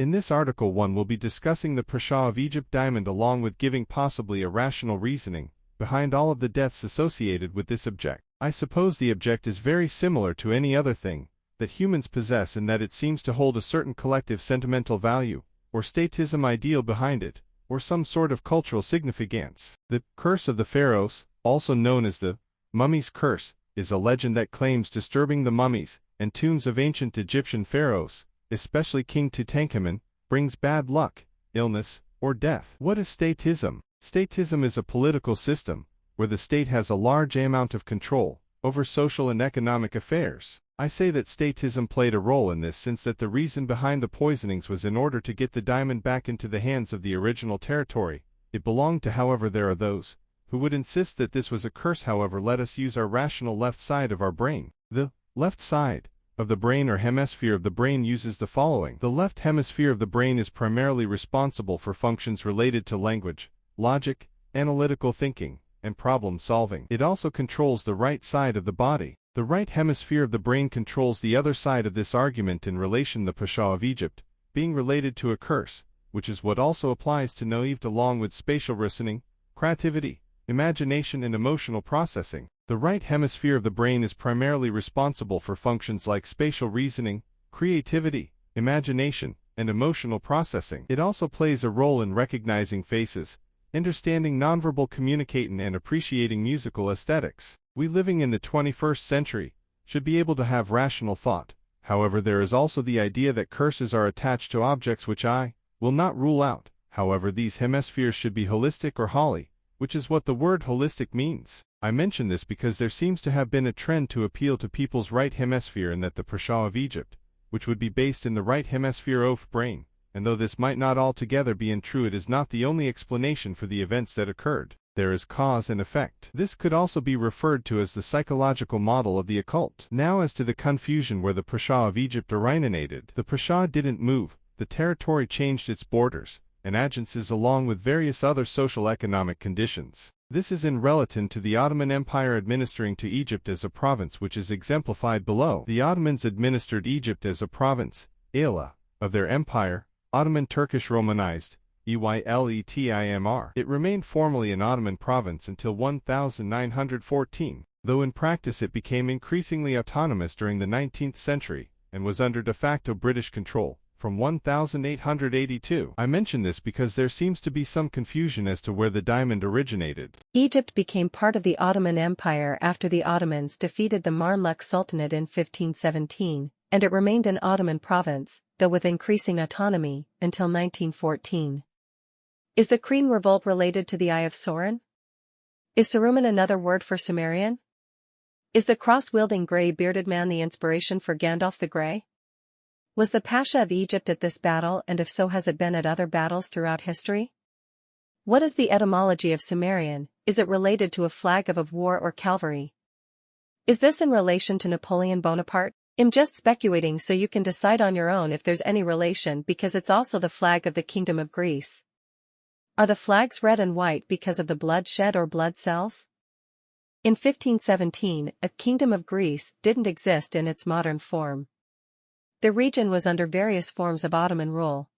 In this article one will be discussing the Pasha of Egypt Diamond along with giving possibly a rational reasoning behind all of the deaths associated with this object. I suppose the object is very similar to any other thing that humans possess in that it seems to hold a certain collective sentimental value, or statism ideal behind it, or some sort of cultural significance. The Curse of the Pharaohs, also known as the Mummy's Curse, is a legend that claims disturbing the mummies and tombs of ancient Egyptian pharaohs, especially King Tutankhamun, brings bad luck, illness, or death. What is statism? Statism is a political system where the state has a large amount of control over social and economic affairs. I say that statism played a role in this since that the reason behind the poisonings was in order to get the diamond back into the hands of the original territory it belonged to. However, there are those who would insist that this was a curse. However, let us use our rational left side of our brain. The left side of the brain or hemisphere of the brain uses the following. The left hemisphere of the brain is primarily responsible for functions related to language, logic, analytical thinking, and problem solving. It also controls the right side of the body. The right hemisphere of the brain controls the other side of this argument in relation the Pasha of Egypt, being related to a curse, which is what also applies to Noived along with spatial reasoning, creativity, imagination and emotional processing. The right hemisphere of the brain is primarily responsible for functions like spatial reasoning, creativity, imagination, and emotional processing. It also plays a role in recognizing faces, understanding nonverbal communicating and appreciating musical aesthetics. We living in the 21st century should be able to have rational thought. However, there is also the idea that curses are attached to objects, which I will not rule out. However, these hemispheres should be holistic or holy, which is what the word holistic means. I mention this because there seems to have been a trend to appeal to people's right hemisphere and that the Pasha of Egypt, which would be based in the right hemisphere of brain, and though this might not altogether be untrue, it is not the only explanation for the events that occurred. There is cause and effect. This could also be referred to as the psychological model of the occult. Now as to the confusion where the Pasha of Egypt originated. The Pasha didn't move, the territory changed its borders and agencies along with various other social economic conditions. This is in relation to the Ottoman Empire administering to Egypt as a province, which is exemplified below. The Ottomans administered Egypt as a province, Ayla, of their empire, Ottoman Turkish Romanized, EYLETIMR. It remained formally an Ottoman province until 1914, though in practice it became increasingly autonomous during the 19th century, and was under de facto British control from 1882. I mention this because there seems to be some confusion as to where the diamond originated. Egypt became part of the Ottoman Empire after the Ottomans defeated the Mamluk Sultanate in 1517, and it remained an Ottoman province, though with increasing autonomy, until 1914. Is the Cretan revolt related to the Eye of Sauron? Is Saruman another word for Sumerian? Is the cross-wielding gray-bearded man the inspiration for Gandalf the Grey? Was the Pasha of Egypt at this battle, and if so, has it been at other battles throughout history? What is the etymology of Sumerian? Is it related to a flag of war or cavalry? Is this in relation to Napoleon Bonaparte? I'm just speculating so you can decide on your own if there's any relation, because it's also the flag of the Kingdom of Greece. Are the flags red and white because of the bloodshed or blood cells? In 1517, a Kingdom of Greece didn't exist in its modern form. The region was under various forms of Ottoman rule.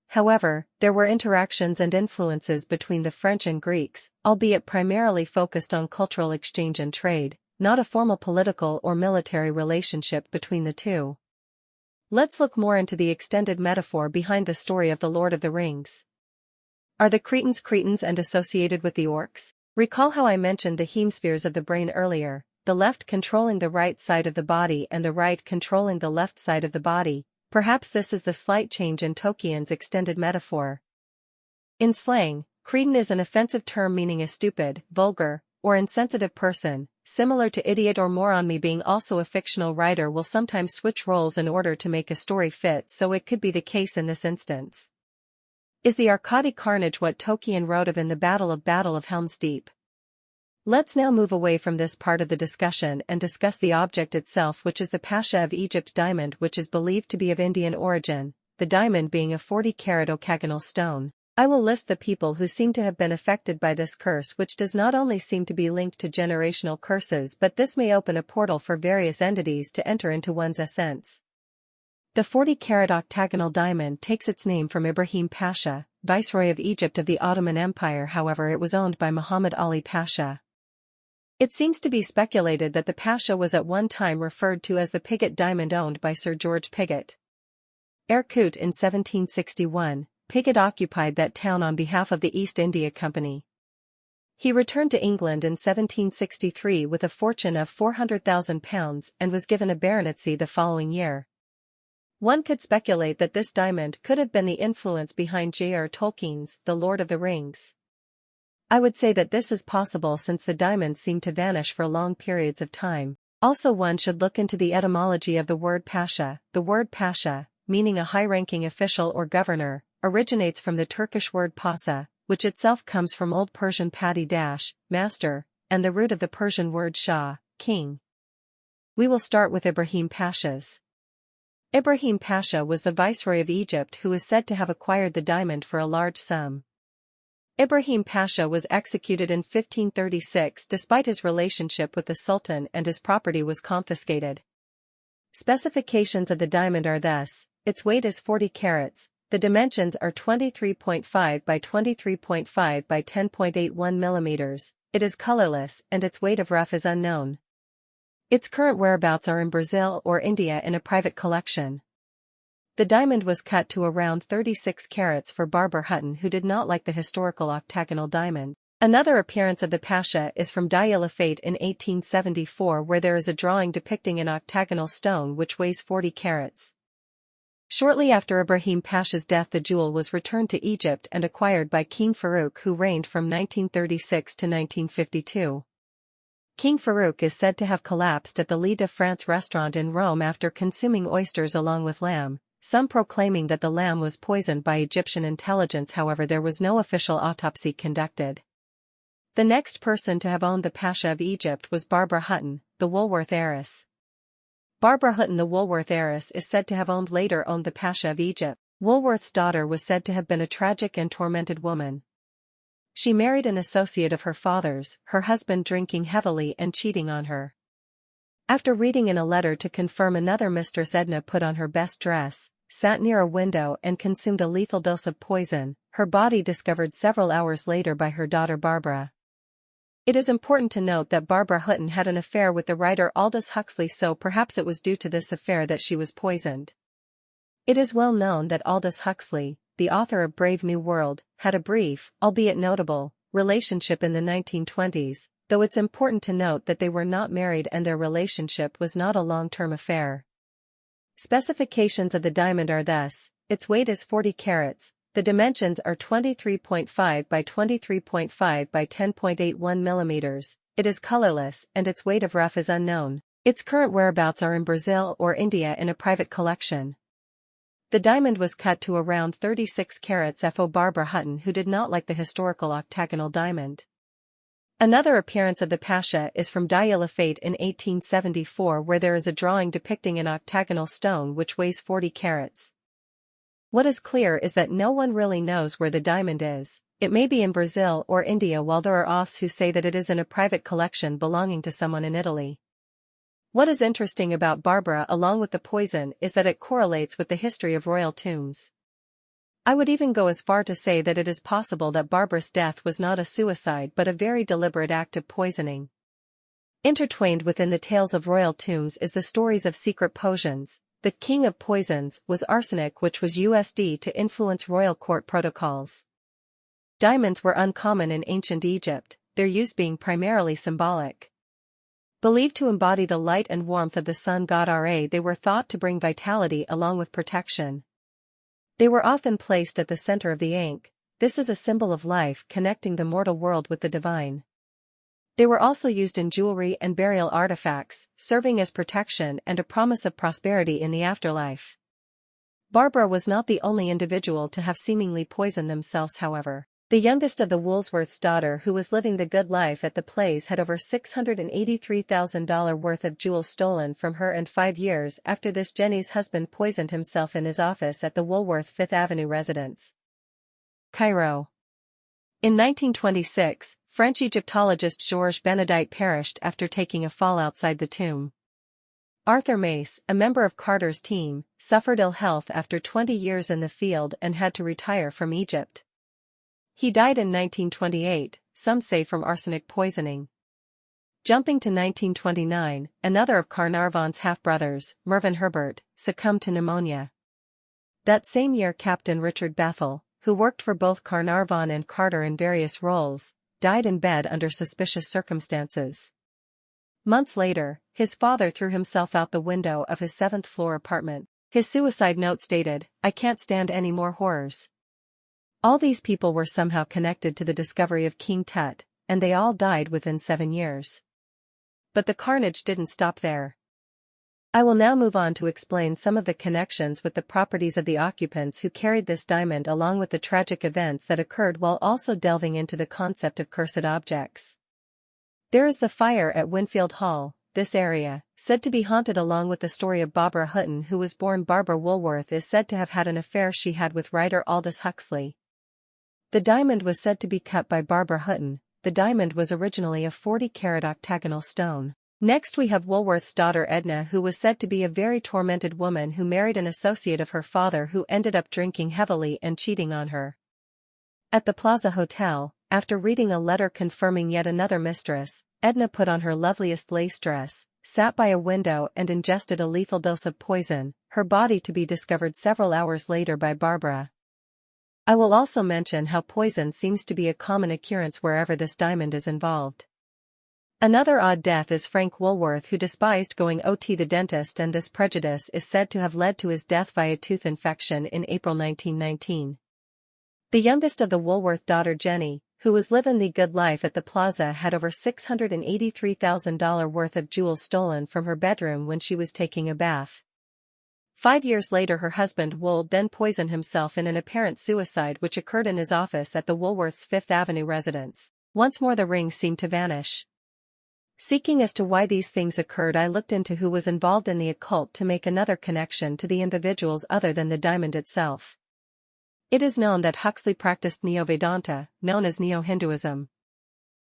However, there were interactions and influences between the French and Greeks, albeit primarily focused on cultural exchange and trade, not a formal political or military relationship between the two. Let's look more into the extended metaphor behind the story of the Lord of the Rings. Are the Cretans Cretans and associated with the orcs? Recall how I mentioned the hemispheres of the brain earlier, the left controlling the right side of the body and the right controlling the left side of the body. Perhaps this is the slight change in Tolkien's extended metaphor. In slang, Cretan is an offensive term meaning a stupid, vulgar, or insensitive person, similar to idiot or moron. Me being also a fictional writer will sometimes switch roles in order to make a story fit, so it could be the case in this instance. Is the Arkadi carnage what Tolkien wrote of in the Battle of Helm's Deep? Let's now move away from this part of the discussion and discuss the object itself, which is the Pasha of Egypt diamond, which is believed to be of Indian origin, the diamond being a 40-carat octagonal stone. I will list the people who seem to have been affected by this curse, which does not only seem to be linked to generational curses, but this may open a portal for various entities to enter into one's essence. The 40-carat octagonal diamond takes its name from Ibrahim Pasha, viceroy of Egypt of the Ottoman Empire. However, it was owned by Muhammad Ali Pasha. It seems to be speculated that the Pasha was at one time referred to as the Pigott diamond, owned by Sir George Pigott. Erkut in 1761, Pigott occupied that town on behalf of the East India Company. He returned to England in 1763 with a fortune of £400,000 and was given a baronetcy the following year. One could speculate that this diamond could have been the influence behind J.R. Tolkien's The Lord of the Rings. I would say that this is possible since the diamonds seem to vanish for long periods of time. Also, one should look into the etymology of the word Pasha. The word Pasha, meaning a high-ranking official or governor, originates from the Turkish word Pasha, which itself comes from Old Persian master, and the root of the Persian word shah, king. We will start with Ibrahim Pasha's. Ibrahim Pasha was the viceroy of Egypt who is said to have acquired the diamond for a large sum. Ibrahim Pasha was executed in 1536 despite his relationship with the Sultan, and his property was confiscated. Specifications of the diamond are thus: its weight is 40 carats, the dimensions are 23.5 by 23.5 by 10.81 millimeters, it is colorless, and its weight of rough is unknown. Its current whereabouts are in Brazil or India in a private collection. The diamond was cut to around 36 carats for Barbara Hutton, who did not like the historical octagonal diamond. Another appearance of the Pasha is from Dieulafate in 1874, where there is a drawing depicting an octagonal stone which weighs 40 carats. Shortly after Ibrahim Pasha's death, the jewel was returned to Egypt and acquired by King Farouk, who reigned from 1936 to 1952. King Farouk is said to have collapsed at the Lille de France restaurant in Rome after consuming oysters along with lamb, some proclaiming that the lamb was poisoned by Egyptian intelligence. However, there was no official autopsy conducted. The next person to have owned the Pasha of Egypt was Barbara Hutton, the Woolworth heiress. Barbara Hutton, the Woolworth heiress, is said to have later owned the Pasha of Egypt. Woolworth's daughter was said to have been a tragic and tormented woman. She married an associate of her father's, her husband drinking heavily and cheating on her. After reading in a letter to confirm another mistress, Edna put on her best dress, sat near a window and consumed a lethal dose of poison, her body discovered several hours later by her daughter Barbara. It is important to note that Barbara Hutton had an affair with the writer Aldous Huxley, so perhaps it was due to this affair that she was poisoned. It is well known that Aldous Huxley, the author of Brave New World, had a brief, albeit notable, relationship in the 1920s, though it's important to note that they were not married and their relationship was not a long-term affair. Specifications of the diamond are thus: its weight is 40 carats, the dimensions are 23.5 by 23.5 by 10.81 millimeters, it is colorless, and its weight of rough is unknown. Its current whereabouts are in Brazil or India in a private collection. The diamond was cut to around 36 carats for Barbara Hutton, who did not like the historical octagonal diamond. Another appearance of the Pasha is from Dieulafate in 1874, where there is a drawing depicting an octagonal stone which weighs 40 carats. What is clear is that no one really knows where the diamond is. It may be in Brazil or India, while there are authors who say that it is in a private collection belonging to someone in Italy. What is interesting about Barbara, along with the poison, is that it correlates with the history of royal tombs. I would even go as far to say that it is possible that Barbara's death was not a suicide but a very deliberate act of poisoning. Intertwined within the tales of royal tombs is the stories of secret potions. The king of poisons was arsenic, which was used to influence royal court protocols. Diamonds were uncommon in ancient Egypt, their use being primarily symbolic. Believed to embody the light and warmth of the sun god Ra, they were thought to bring vitality along with protection. They were often placed at the center of the ankh. This is a symbol of life connecting the mortal world with the divine. They were also used in jewelry and burial artifacts, serving as protection and a promise of prosperity in the afterlife. Barbara was not the only individual to have seemingly poisoned themselves, however. The youngest of the Woolworth's daughter, who was living the good life at the Plays, had over $683,000 worth of jewels stolen from her, and 5 years after this, Jenny's husband poisoned himself in his office at the Woolworth Fifth Avenue residence. Cairo. In 1926, French Egyptologist Georges Benedite perished after taking a fall outside the tomb. Arthur Mace, a member of Carter's team, suffered ill health after 20 years in the field and had to retire from Egypt. He died in 1928, some say from arsenic poisoning. Jumping to 1929, another of Carnarvon's half-brothers, Mervyn Herbert, succumbed to pneumonia. That same year Captain Richard Bethel, who worked for both Carnarvon and Carter in various roles, died in bed under suspicious circumstances. Months later, his father threw himself out the window of his 7th-floor apartment. His suicide note stated, "I can't stand any more horrors." All these people were somehow connected to the discovery of King Tut, and they all died within 7 years. But the carnage didn't stop there. I will now move on to explain some of the connections with the properties of the occupants who carried this diamond along with the tragic events that occurred, while also delving into the concept of cursed objects. There is the fire at Winfield Hall, this area, said to be haunted, along with the story of Barbara Hutton, who was born Barbara Woolworth, is said to have had an affair she had with writer Aldous Huxley. The diamond was said to be cut by Barbara Hutton. The diamond was originally a 40-carat octagonal stone. Next we have Woolworth's daughter Edna, who was said to be a very tormented woman who married an associate of her father who ended up drinking heavily and cheating on her. At the Plaza Hotel, after reading a letter confirming yet another mistress, Edna put on her loveliest lace dress, sat by a window and ingested a lethal dose of poison, her body to be discovered several hours later by Barbara. I will also mention how poison seems to be a common occurrence wherever this diamond is involved. Another odd death is Frank Woolworth, who despised going to the dentist, and this prejudice is said to have led to his death via tooth infection in April 1919. The youngest of the Woolworth daughter, Jenny, who was living the good life at the plaza, had over $683,000 worth of jewels stolen from her bedroom when she was taking a bath. 5 years later her husband Wold then poisoned himself in an apparent suicide which occurred in his office at the Woolworth's Fifth Avenue residence. Once more the ring seemed to vanish. Seeking as to why these things occurred, I looked into who was involved in the occult to make another connection to the individuals other than the diamond itself. It is known that Huxley practiced Neo-Vedanta, known as Neo-Hinduism.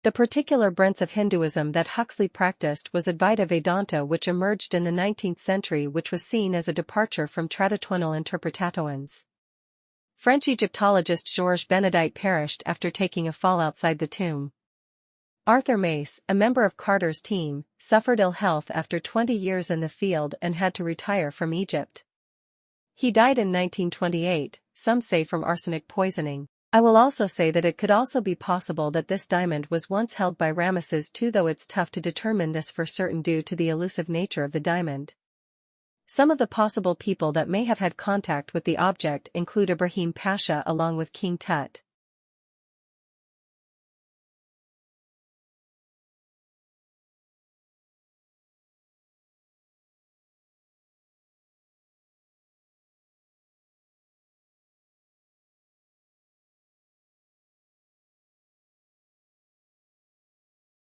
The particular branch of Hinduism that Huxley practiced was Advaita Vedanta, which emerged in the 19th century, which was seen as a departure from traditional interpretations. French Egyptologist Georges Benedict perished after taking a fall outside the tomb. Arthur Mace, a member of Carter's team, suffered ill health after 20 years in the field and had to retire from Egypt. He died in 1928, some say from arsenic poisoning. I will also say that it could also be possible that this diamond was once held by Ramesses II, though it's tough to determine this for certain due to the elusive nature of the diamond. Some of the possible people that may have had contact with the object include Ibrahim Pasha along with King Tut.